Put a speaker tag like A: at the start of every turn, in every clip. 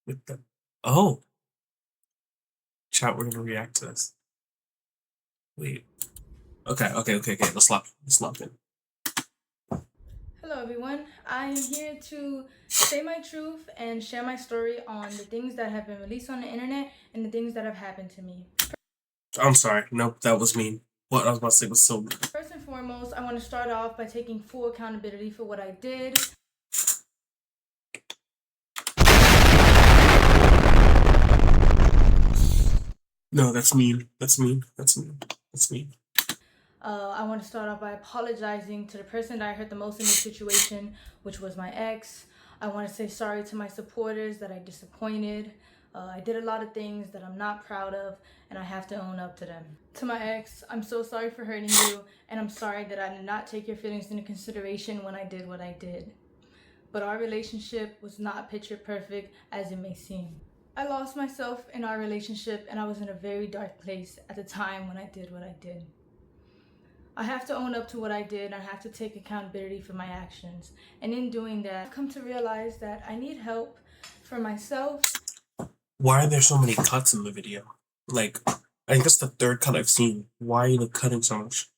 A: with the oh chat. We're gonna react to this. Wait. Okay. Let's lock in.
B: Hello, everyone. I am here to say my truth and share my story on the things that have been released on the internet and the things that have happened to me.
A: I'm sorry. Nope, that was mean. What I was about to say was so mean.
B: First and foremost, I want to start off by taking full accountability for what I did.
A: No, that's mean. That's mean. That's mean. That's mean.
B: I want to start off by apologizing to the person that I hurt the most in this situation, which was my ex. I want to say sorry to my supporters that I disappointed. I did a lot of things that I'm not proud of, and I have to own up to them. To my ex, I'm so sorry for hurting you, and I'm sorry that I did not take your feelings into consideration when I did what I did. But our relationship was not picture perfect as it may seem. I lost myself in our relationship, and I was in a very dark place at the time when I did what I did. I have to own up to what I did, and I have to take accountability for my actions. And in doing that, I've come to realize that I need help for myself.
A: Why are there so many cuts in the video? Like, I think that's the third cut I've seen. Why are you cutting so much?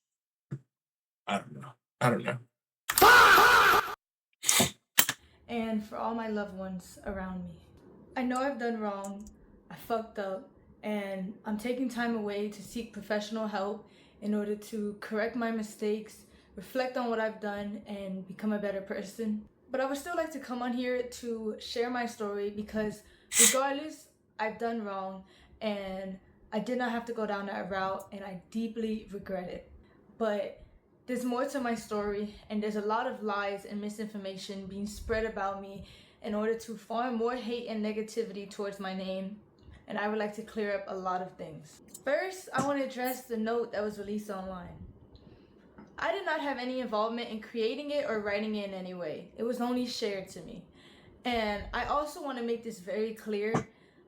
A: I don't know. I don't know.
B: And for all my loved ones around me. I know I've done wrong, I fucked up, and I'm taking time away to seek professional help in order to correct my mistakes, reflect on what I've done, and become a better person. But I would still like to come on here to share my story because regardless, I've done wrong and I did not have to go down that route and I deeply regret it. But there's more to my story, and there's a lot of lies and misinformation being spread about me in order to farm more hate and negativity towards my name, and I would like to clear up a lot of things. First, I want to address the note that was released online. I did not have any involvement in creating it or writing it in any way. It was only shared to me. And I also want to make this very clear.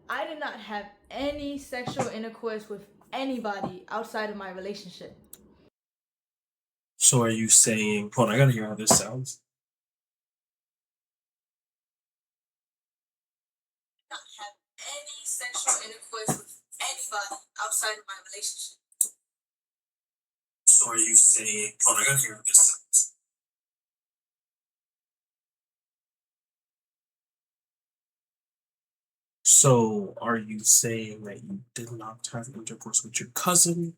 B: I did not have any sexual intercourse with anybody outside of my relationship.
A: So are you saying? Hold on, I gotta hear how this sounds. Not have any sexual intercourse with anybody outside of my relationship. So are you saying? Hold on, I gotta hear how this sounds. So are you saying that you did not have intercourse with your cousin?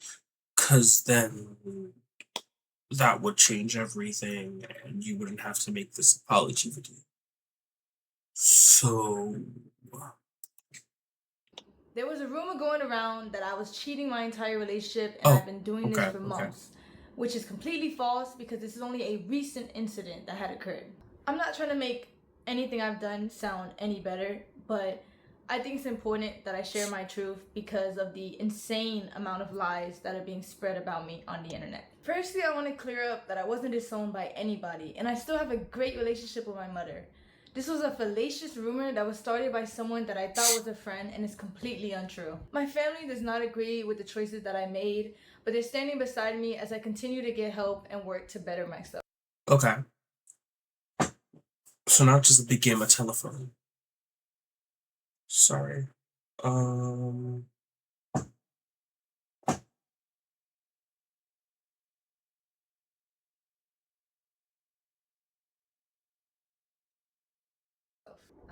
A: Cause then that would change everything and you wouldn't have to make this apology video. So
B: There was a rumor going around that I was cheating my entire relationship and I've been doing this for months, which is completely false because this is only a recent incident that had occurred. I'm not trying to make anything I've done sound any better, but I think it's important that I share my truth because of the insane amount of lies that are being spread about me on the internet. Firstly, I want to clear up that I wasn't disowned by anybody, and I still have a great relationship with my mother. This was a fallacious rumor that was started by someone that I thought was a friend and is completely untrue. My family does not agree with the choices that I made, but they're standing beside me as I continue to get help and work to better myself.
A: okay. So now just a big game of telephone. Sorry. Um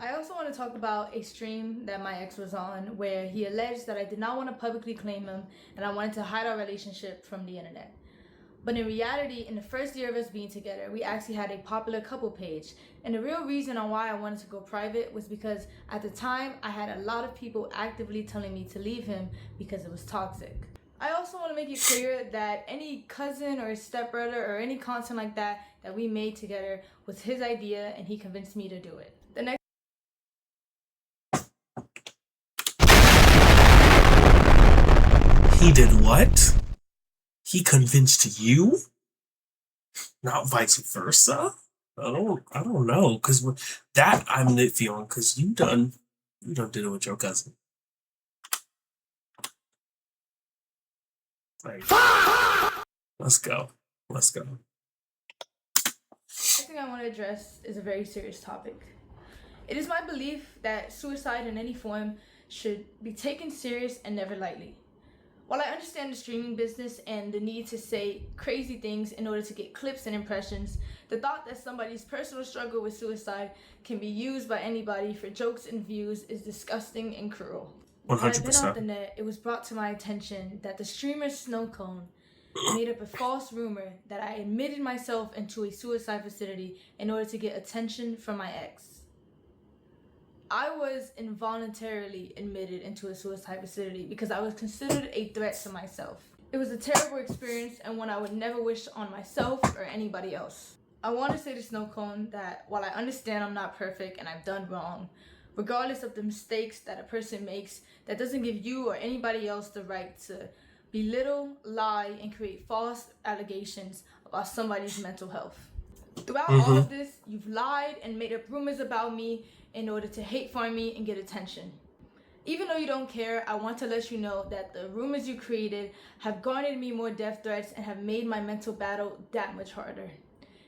B: I also want to talk about a stream that my ex was on where he alleged that I did not want to publicly claim him and I wanted to hide our relationship from the internet. But in reality, in the first year of us being together, we actually had a popular couple page. And the real reason on why I wanted to go private was because at the time, I had a lot of people actively telling me to leave him because it was toxic. I also want to make it clear that any cousin or stepbrother or any content like that that we made together was his idea and he convinced me to do it. The next
A: He did what? He convinced you? Not vice versa? I don't know, cause that I'm feeling, cause you done did it with your cousin. Like, let's go, let's go.
B: thing I want to address is a very serious topic. It is my belief that suicide in any form should be taken serious and never lightly. While I understand the streaming business and the need to say crazy things in order to get clips and impressions, the thought that somebody's personal struggle with suicide can be used by anybody for jokes and views is disgusting and cruel.
A: One
B: While
A: hundred
B: I've been off
A: percent.
B: the net, it was brought to my attention that the streamer Snowcone made up a false rumor that I admitted myself into a suicide facility in order to get attention from my ex. I was involuntarily admitted into a suicide facility because I was considered a threat to myself. It was a terrible experience and one I would never wish on myself or anybody else. I want to say to Snowcone that while I understand I'm not perfect and I've done wrong, regardless of the mistakes that a person makes, that doesn't give you or anybody else the right to belittle, lie, and create false allegations about somebody's mental health. Throughout all
A: Mm-hmm.
B: of this, you've lied and made up rumors about me in order to hate farm me and get attention. Even though you don't care, I want to let you know that the rumors you created have garnered me more death threats and have made my mental battle that much harder.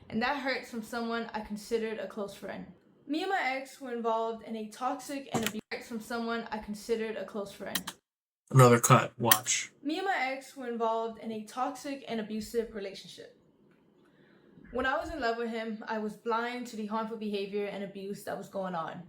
B: And that hurts from someone I considered a close friend. Me and my ex were involved in a toxic and abusive from someone I considered a close friend.
A: Another cut. Watch.
B: Me and my ex were involved in a toxic and abusive relationship. When I was in love with him, I was blind to the harmful behavior and abuse that was going on.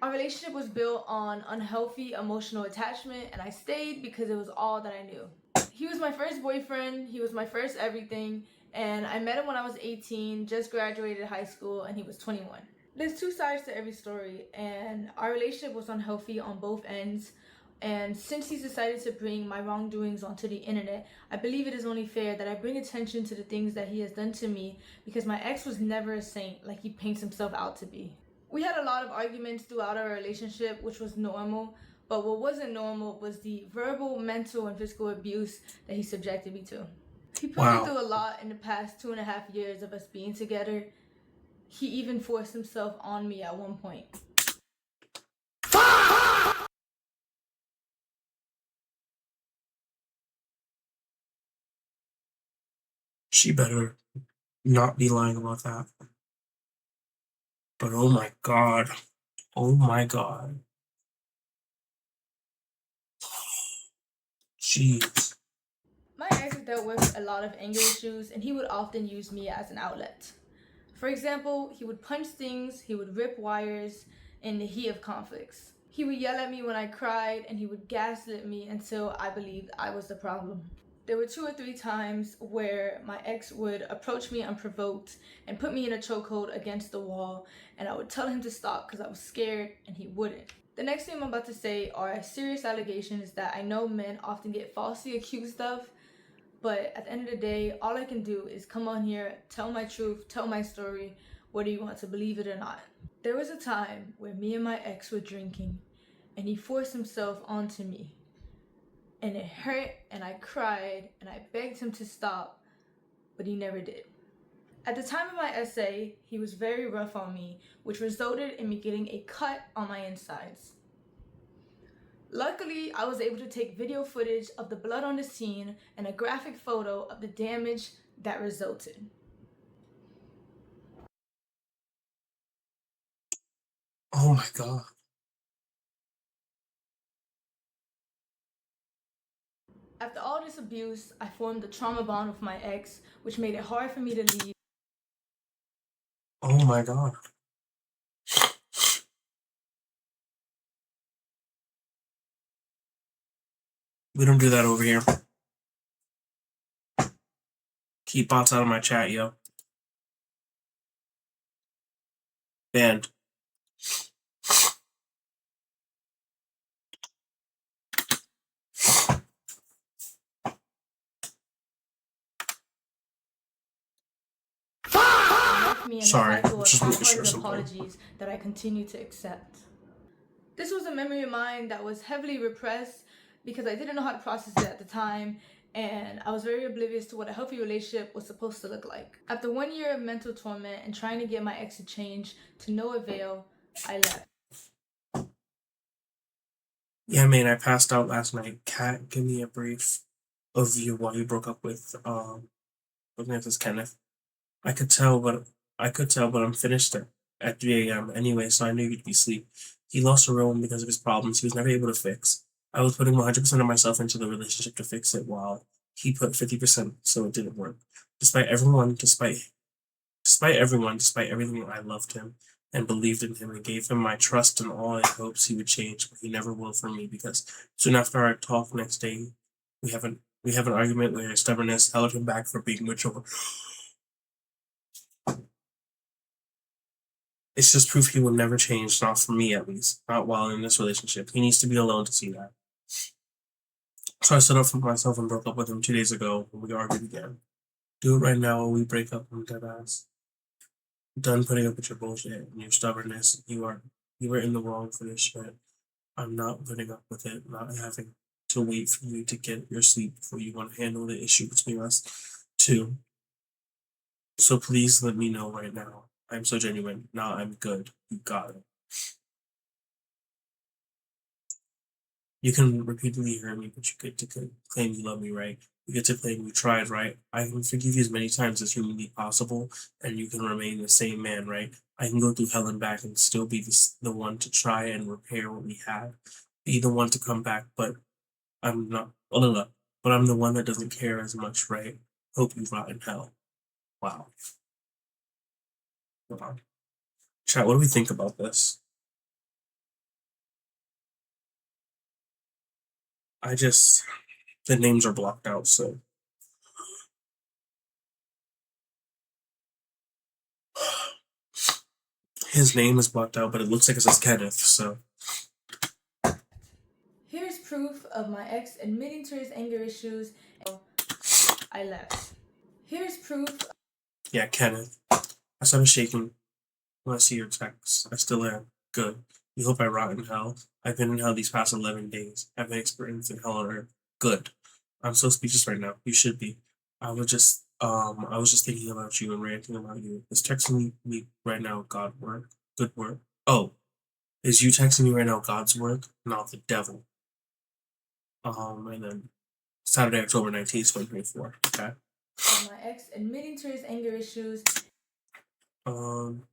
B: Our relationship was built on unhealthy emotional attachment, and I stayed because it was all that I knew. He was my first boyfriend, he was my first everything, and I met him when I was 18, just graduated high school, and he was 21. There's two sides to every story, and our relationship was unhealthy on both ends. And since he's decided to bring my wrongdoings onto the internet, I believe it is only fair that I bring attention to the things that he has done to me, because my ex was never a saint like he paints himself out to be. We had a lot of arguments throughout our relationship, which was normal, but what wasn't normal was the verbal, mental, and physical abuse that he subjected me to. He put me through a lot in the past 2.5 years of us being together. He even forced himself on me at one point.
A: She better not be lying about that. But oh my god. Oh my god. Jeez.
B: My ex dealt with a lot of anger issues, and he would often use me as an outlet. For example, he would punch things, he would rip wires in the heat of conflicts. He would yell at me when I cried, and he would gaslit me until I believed I was the problem. There were 2 or 3 times where my ex would approach me unprovoked and put me in a chokehold against the wall, and I would tell him to stop because I was scared, and he wouldn't. The next thing I'm about to say are serious allegations that I know men often get falsely accused of, but at the end of the day, all I can do is come on here, tell my truth, tell my story, whether you want to believe it or not. There was a time where me and my ex were drinking, and he forced himself onto me. And it hurt, and I cried, and I begged him to stop, but he never did. At the time of my essay, he was very rough on me, which resulted in me getting a cut on my insides. Luckily, I was able to take video footage of the blood on the scene and a graphic photo of the damage that resulted.
A: Oh my god.
B: After all this abuse, I formed a trauma bond with my ex, which made it hard for me to leave.
A: Oh my god. We don't do that over here. Keep bots out of my chat, yo. Banned.
B: Left me in a
A: Sorry,
B: cycle of
A: just making sure
B: half-hearted
A: something.
B: apologies that I continue to accept. This was a memory of mine that was heavily repressed because I didn't know how to process it at the time, and I was very oblivious to what a healthy relationship was supposed to look like. After 1 year of mental torment and trying to get my ex to change to no avail, I left.
A: Yeah, man, I passed out last night. Cat, give me a brief overview while you broke up with looking at this Kenneth. I could tell, but I'm finished it. at 3 a.m. anyway, so I knew you'd be asleep. He lost a real one because of his problems he was never able to fix. I was putting 100% of myself into the relationship to fix it while he put 50%, so it didn't work. Despite everyone, despite everyone, despite everything, I loved him and believed in him and gave him my trust and all in hopes he would change, but he never will for me because soon after our talk next day, we have an argument where his stubbornness held him back from being mature. It's just proof he will never change, not for me at least, not while in this relationship. He needs to be alone to see that. So I stood up for myself and broke up with him 2 days ago when we argued again. Do it right now or we break up, I'm dead ass. Done putting up with your bullshit and your stubbornness. You were in the wrong for this shit. I'm not putting up with it, not having to wait for you to get your sleep before you want to handle the issue between us too. So please let me know right now. I'm so genuine. Now I'm good. You got it. You can repeatedly hurt me, but you get to claim you love me, right? You get to claim you tried, right? I can forgive you as many times as humanly possible, and you can remain the same man, right? I can go through hell and back and still be the one to try and repair what we have, be the one to come back, but I'm not. Oh, no, no. But I'm the one that doesn't care as much, right? Hope you rot in hell. Wow. Wow. Chat, what do we think about this? I just the names are blocked out, so his name is blocked out, but it looks like it says Kenneth, so
B: Here's proof of my ex admitting to his anger issues. I left. Here's proof.
A: yeah, Kenneth. I started shaking when I see your text. I still am. Good. You hope I rot in hell. I've been in hell these past 11 days. I've been experiencing hell on earth. Good. I'm so speechless right now. You should be. I was just thinking about you and ranting about you. Is texting me right now God work? Good work. Oh, is you texting me right now God's work? Not the devil. And then Saturday, October 19th, 2024. Okay.
B: My ex admitting to his anger issues.
A: Um,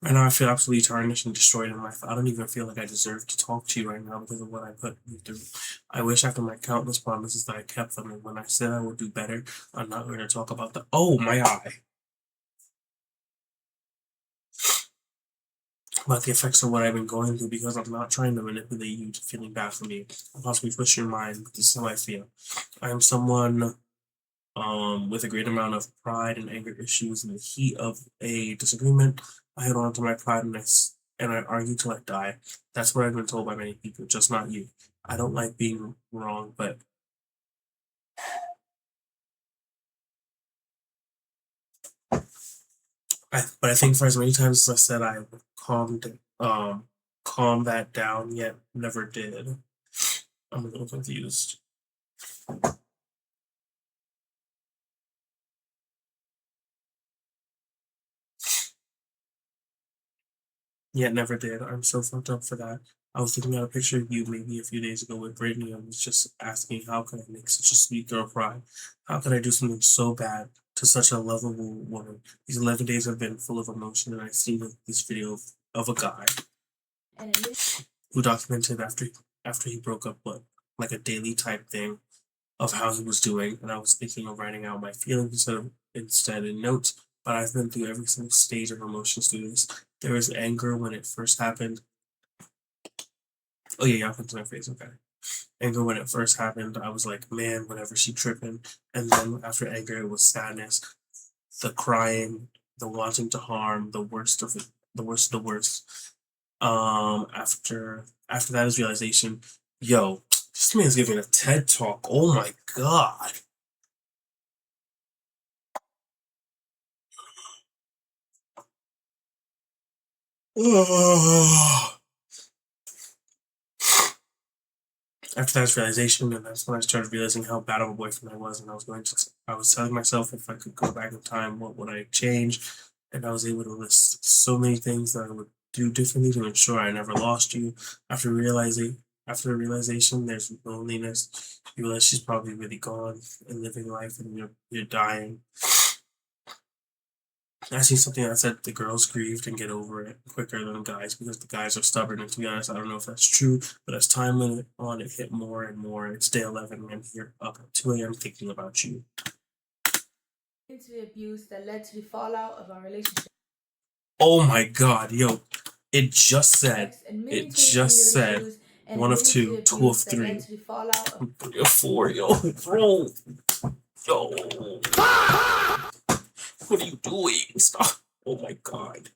A: Right now, I feel absolutely tarnished and destroyed in life. I don't even feel like I deserve to talk to you right now because of what I put you through. I wish after my countless promises that I kept them, and when I said I would do better, I'm not going to talk about the. Oh, my eye! About the effects of what I've been going through because I'm not trying to manipulate you to feeling bad for me. I'll possibly twist your mind, but this is how I feel. I am someone with a great amount of pride and anger issues. In the heat of a disagreement, I held on to my pride and I argued till I die. That's what I've been told by many people, just not you. I don't like being wrong, but I think for as many times as I said I would calm that down, yet never did. I'm a little confused. Yet never did. I'm so fucked up for that. I was looking at a picture of you maybe a few days ago with Brittany and was just asking how could I make such a sweet girl cry? How could I do something so bad to such a lovable woman? These 11 days have been full of emotion and I've seen this video of a guy who documented after he broke up what like a daily type thing of how he was doing, and I was thinking of writing out my feelings instead in notes. But I've been through every single stage of emotions through this. There was anger when it first happened. Oh yeah, y'all can see my face. Okay, anger when it first happened. I was like, man, whenever she tripping, and then after anger, it was sadness, the crying, the wanting to harm, the worst of it, the worst of the worst. After that is realization. Yo, this man's giving a TED talk. Oh my god. After that realization, and that's when I started realizing how bad of a boyfriend I was, and I was telling myself if I could go back in time, what would I change? And I was able to list so many things that I would do differently to ensure I never lost you. After the realization, there's loneliness. You realize she's probably really gone and living life, and you're dying. I seen something that said the girls grieved and get over it quicker than guys because the guys are stubborn. And to be honest, I don't know if that's true, but as time went on, it hit more and more. It's day 11, and I'm here up at 2 a.m. thinking about you.
B: Into the abuse that led to the fallout of our relationship.
A: Oh my god, yo. It just said,
B: Admitting
A: it
B: to his
A: just
B: anger
A: said,
B: issues and
A: one of
B: admitting to
A: two,
B: the
A: two of
B: abuse that led
A: three,
B: to the fallout of
A: 3 of 4, yo, bro. Yo. What are you doing? Stop. Oh my god.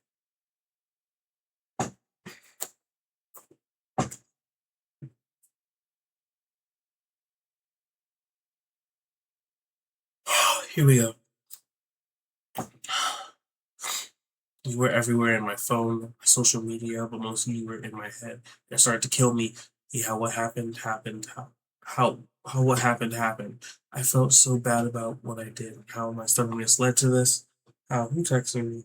A: Here we go. You were everywhere in my phone, my social media, but mostly you were in my head. It started to kill me. Yeah, what happened happened. How what happened happened. I felt so bad about what I did. How my stubbornness led to this. How who texted me?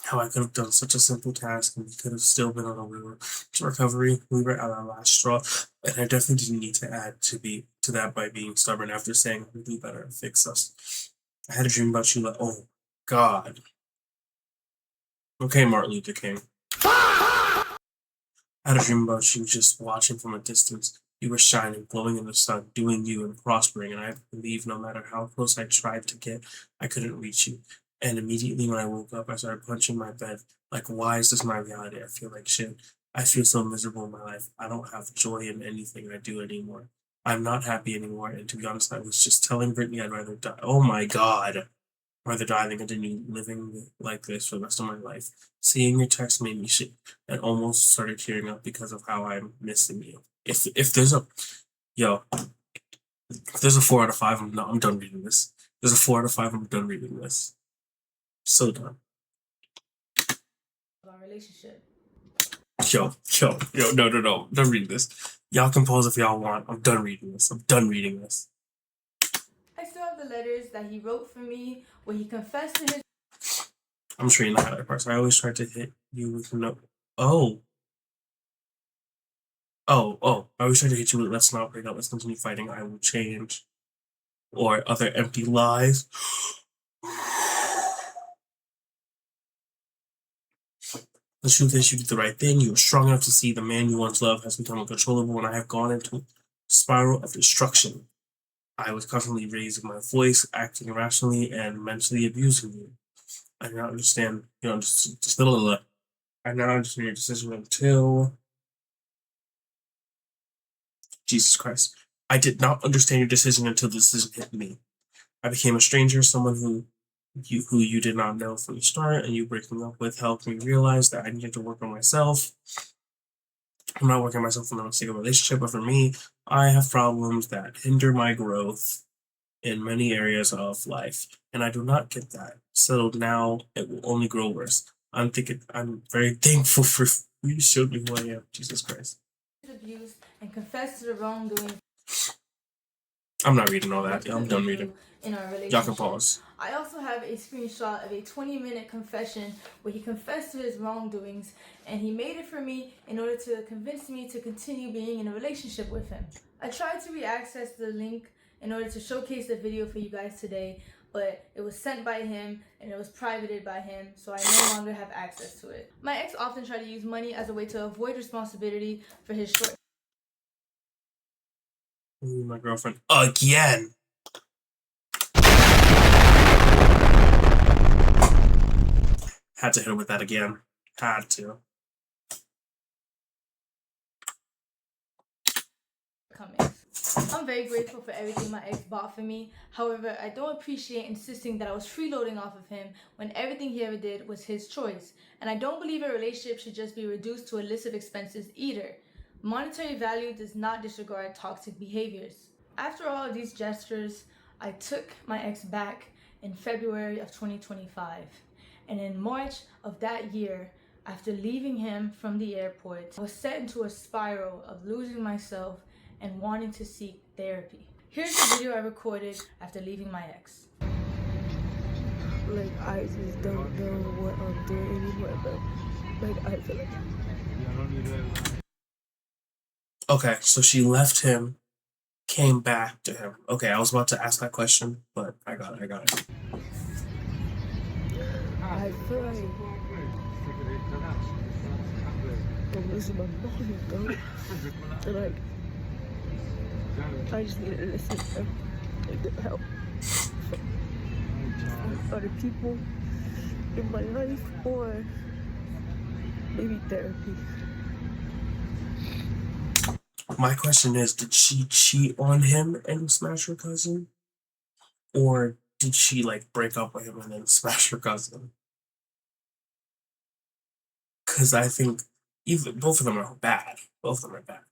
A: How I could have done such a simple task and we could have still been on a road to recovery. We were at our last straw, and I definitely didn't need to add to that by being stubborn after saying we'll do better and fix us. I had a dream about you like, oh God. Okay, Martin Luther King. I had a dream about you just watching from a distance. You were shining, glowing in the sun, doing you and prospering, and I believed no matter how close I tried to get, I couldn't reach you. And immediately when I woke up, I started punching my bed. Like, why is this my reality? I feel like shit. I feel so miserable in my life. I don't have joy in anything I do anymore. I'm not happy anymore, and to be honest, I was just telling Brittany I'd rather die. Oh my god. Rather die than continue living like this for the rest of my life. Seeing your text made me shake and almost started tearing up because of how I'm missing you. If there's a yo, if there's a 4 out of 5, I'm done reading this. If there's a 4 out of 5, I'm done reading this. So done.
B: our relationship.
A: Yo, no. Done reading this. Y'all can pause if y'all want. I'm done reading this. I'm done reading this.
B: I still have the letters that he wrote for me where he confessed to his.
A: I'm just reading the highlight parts. I always tried to hit you with no. Oh. I always tried to hit you with let's not break up, let's continue fighting, I will change. Or other empty lies. The truth is, you did the right thing. You were strong enough to see the man you once loved has become uncontrollable, and I have gone into a spiral of destruction. I was constantly raising my voice, acting irrationally, and mentally abusing you. I now understand, just a little. I now understand your decision until Jesus Christ. I did not understand your decision until the decision hit me. I became a stranger, someone who you did not know from the start, and you breaking up with helped me realize that I needed to work on myself. I'm not working on myself in a single relationship, but for me, I have problems that hinder my growth in many areas of life, and I do not get that. So now it will only grow worse. I'm very thankful for you showed me who I am, Jesus Christ.
B: Abuse and confessed to the wrongdoing.
A: I'm not reading all that. I'm done reading.
B: In our relationship.
A: Y'all can pause.
B: I also have a screenshot of a 20-minute confession where he confessed to his wrongdoings, and he made it for me in order to convince me to continue being in a relationship with him. I tried to re-access the link in order to showcase the video for you guys today, but it was sent by him and it was privated by him, so I no longer have access to it. My ex often tried to use money as a way to avoid responsibility for his short.
A: My girlfriend again. Had to hit her with that again. Had to.
B: I'm very grateful for everything my ex bought for me. However, I don't appreciate insisting that I was freeloading off of him when everything he ever did was his choice. And I don't believe a relationship should just be reduced to a list of expenses either. Monetary value does not disregard toxic behaviors. After all of these gestures, I took my ex back in February of 2025. And in March of that year, after leaving him from the airport, I was set into a spiral of losing myself and wanting to seek therapy. Here's the video I recorded after leaving my ex.
C: Like, I just don't know what I'm doing anymore, but like, I feel like.
A: Okay, so she left him came back to him. Okay, I was about to ask that question, but I got it.
C: I feel like I'm losing my mind, though. And like, I just need to listen to them and get help from other people in my life, or maybe therapy.
A: My question is, did she cheat on him and smash her cousin? Or did she like break up with him and then smash her cousin? Because I think even both of them are bad. Both of them are bad.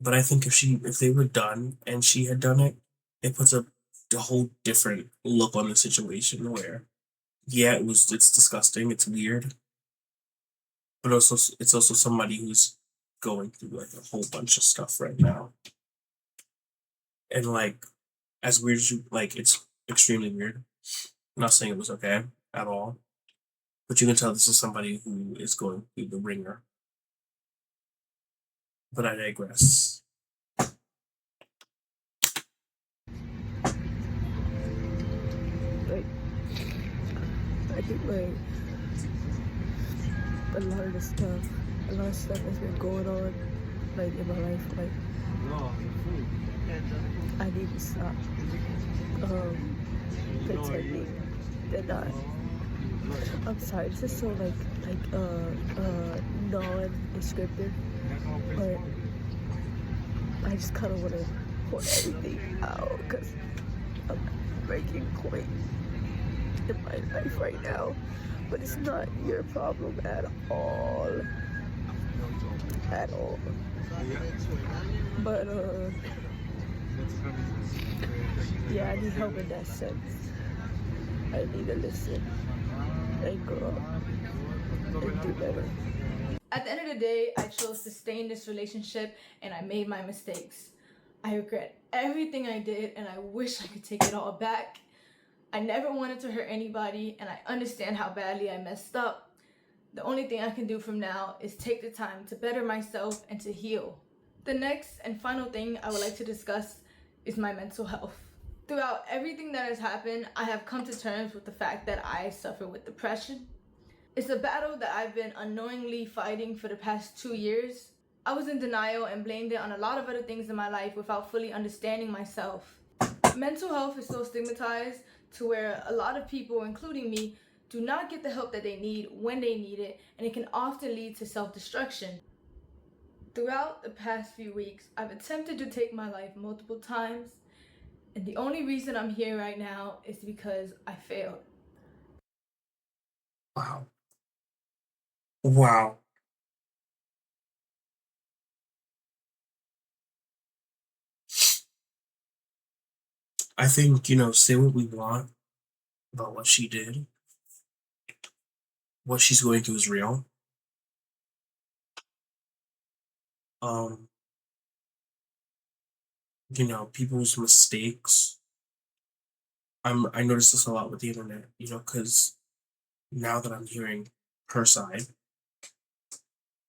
A: But I think if they were done and she had done it, it puts a whole different look on the situation where yeah, it's disgusting, it's weird, but also it's also somebody who's going through like a whole bunch of stuff right now. And like as weird as you like it's extremely weird. I'm not saying it was okay at all. But you can tell this is somebody who is going through the ringer. But I digress.
C: Like, I think like a lot of stuff has been going on, like in my life. Like, I need to stop pretending that I'm sorry, this is so non-descriptive, but I just kind of want to pour everything out because I'm breaking point in my life right now. But it's not your problem at all. At all. But, yeah, I need help in that sense. I need to listen and grow up and do better.
B: At the end of the day, I chose to stay in this relationship and I made my mistakes. I regret everything I did and I wish I could take it all back. I never wanted to hurt anybody and I understand how badly I messed up. The only thing I can do from now is take the time to better myself and to heal. The next and final thing I would like to discuss is my mental health. Throughout everything that has happened, I have come to terms with the fact that I suffer with depression. It's a battle that I've been unknowingly fighting for the past 2 years. I was in denial and blamed it on a lot of other things in my life without fully understanding myself. Mental health is so stigmatized to where a lot of people, including me, do not get the help that they need when they need it, and it can often lead to self-destruction. Throughout the past few weeks, I've attempted to take my life multiple times, and the only reason I'm here right now is because I failed.
A: Wow. Wow. I think, say what we want about what she did. What she's going through is real. Um, people's mistakes. I notice this a lot with the internet, because now that I'm hearing her side,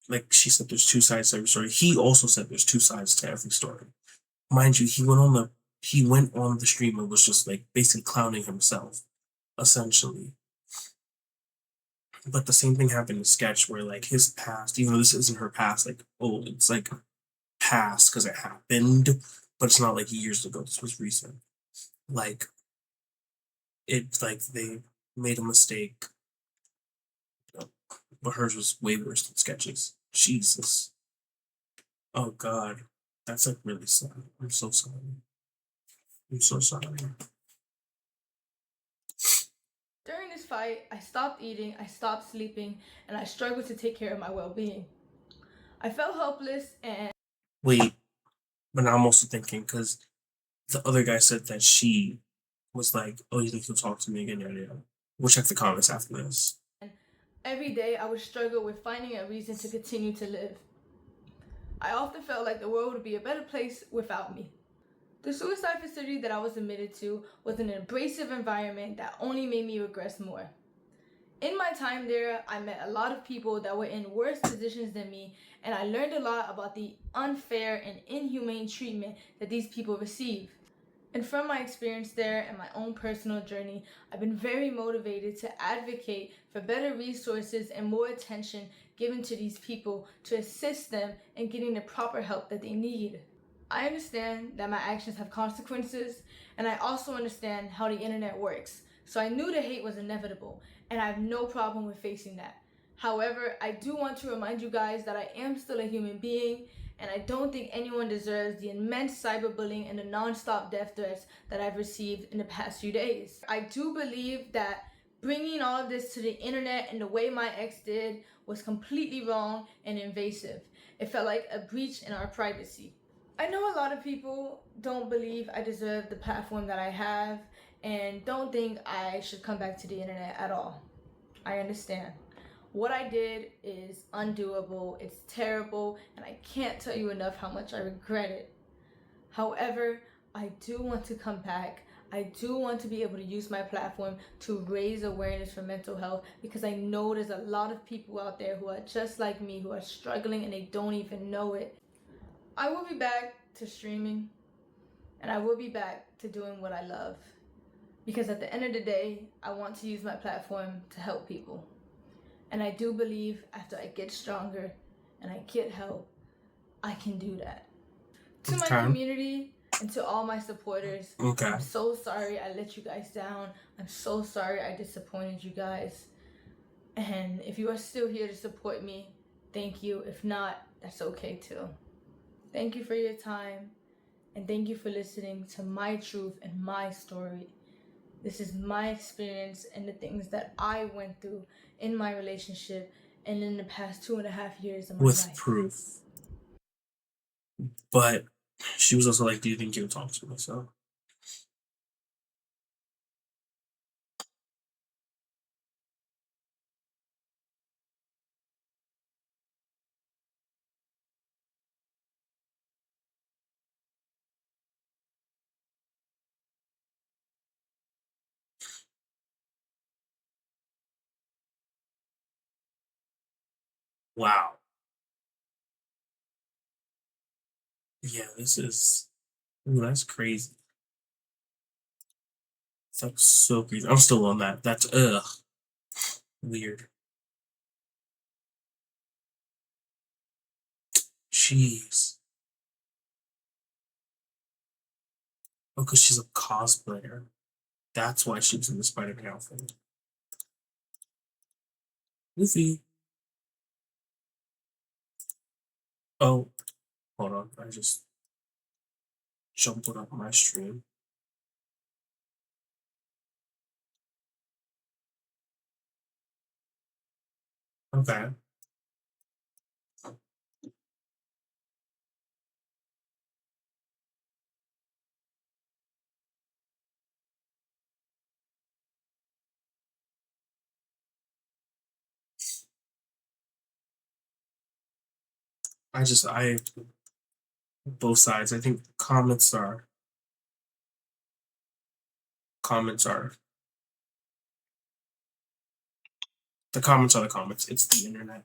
A: like she said there's two sides to every story. He also said there's two sides to every story. Mind you, he went on the stream and was just like basically clowning himself, essentially. But the same thing happened in sketch where like his past, even though this isn't her past, like it's like past because it happened, but it's not like years ago. This was recent. Like it's like they made a mistake, but hers was way worse than sketches. Jesus. Oh God. That's like really sad. I'm so sorry. I'm so sorry.
B: During this fight, I stopped eating, I stopped sleeping, and I struggled to take care of my well-being. I felt helpless and
A: Wait, but now I'm also thinking because the other guy said that she was like, "Oh, you think he'll talk to me again?" Yeah, yeah. We'll check the comments after this.
B: every day I would struggle with finding a reason to continue to live. I often felt like the world would be a better place without me. The suicide facility that I was admitted to was an abrasive environment that only made me regress more. In my time there, I met a lot of people that were in worse positions than me, and I learned a lot about the unfair and inhumane treatment that these people receive. And from my experience there and my own personal journey, I've been very motivated to advocate for better resources and more attention given to these people to assist them in getting the proper help that they need. I understand that my actions have consequences, and I also understand how the internet works. So I knew the hate was inevitable, and I have no problem with facing that. However, I do want to remind you guys that I am still a human being, and I don't think anyone deserves the immense cyberbullying and the non-stop death threats that I've received in the past few days. I do believe that bringing all of this to the internet in the way my ex did was completely wrong and invasive. It felt like a breach in our privacy. I know a lot of people don't believe I deserve the platform that I have and don't think I should come back to the internet at all. I understand. What I did is undoable, it's terrible, and I can't tell you enough how much I regret it. However, I do want to come back. I do want to be able to use my platform to raise awareness for mental health because I know there's a lot of people out there who are just like me, who are struggling and they don't even know it. I will be back to streaming, and I will be back to doing what I love. Because at the end of the day, I want to use my platform to help people. And I do believe after I get stronger and I get help, I can do that. To my community and to all my supporters, I'm so sorry I let you guys down. I'm so sorry I disappointed you guys. And if you are still here to support me, thank you. If not, that's okay too. Thank you for your time, and thank you for listening to my truth and my story. This is my experience and the things that I went through in my relationship and in the past 2.5 years of my life.
A: With proof. But she was also like, do you think you'll talk to me? So wow. Yeah, this is that's crazy. That's so crazy. I'm still on that. That's weird. Jeez. Oh, because she's a cosplayer. That's why she was in the Spider-Man outfit. Luffy. Oh, hold on. I just jumped it up my stream. Okay. I both sides. I think comments are the comments are the comments. It's the internet.